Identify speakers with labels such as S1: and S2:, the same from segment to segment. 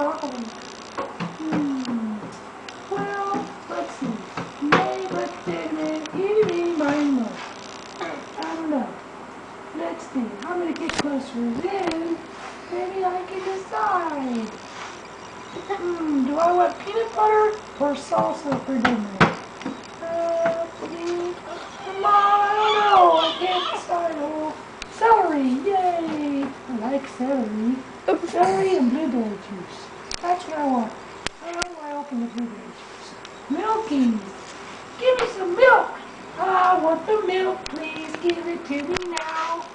S1: broccoli. Well, let's see. Maybe eating my milk. I don't know. Let's see. I'm going to get closer then. Maybe I can decide. Do I want peanut butter or salsa for dinner? I don't know. I can't decide. Oh, celery. Yay. I like celery. Celery and blueberry juice. That's what I want. How do I open the blueberry juice? Milky. Give me some milk. I want the milk. Please give it to me now.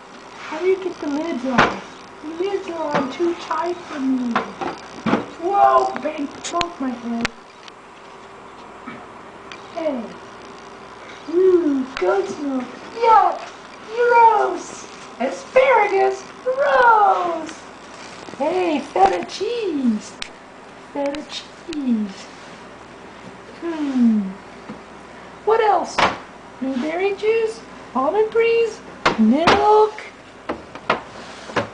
S1: How do you get the lids on? The lids are on too tight for me. Whoa, bang, broke my head. Hey. Goat's milk. Yuck. Gross. Asparagus. Gross. Hey, feta cheese. Feta cheese. What else? Blueberry juice, almond breeze, milk.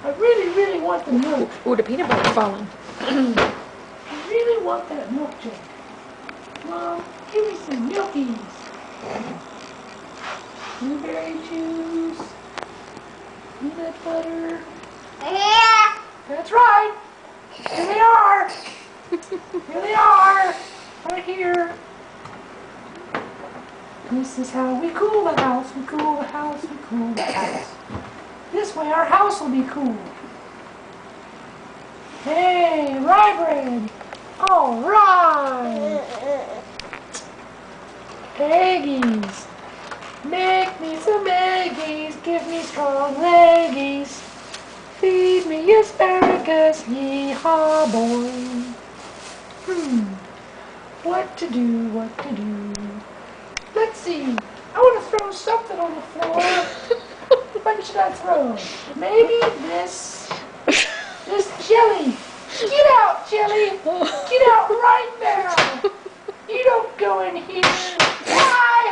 S1: I really want the milk.
S2: Ooh, the peanut butter's falling.
S1: I really want that milk jug. Mom, give me some milkies. Blueberry juice, peanut butter. That's right. Here they are. Here they are. Right here. This is how we cool the house. We cool the house. We cool the house. This way our house will be cool. Hey, rye bread. All right. Eggies. Make me some eggies. Give me strong leggies. Feed me asparagus. Yee-haw, boy. What to do, what to do. Let's see. I want to throw something on the floor. What should I throw? Maybe this jelly. Get out, jelly. Get out right now. You don't go in here. Hi,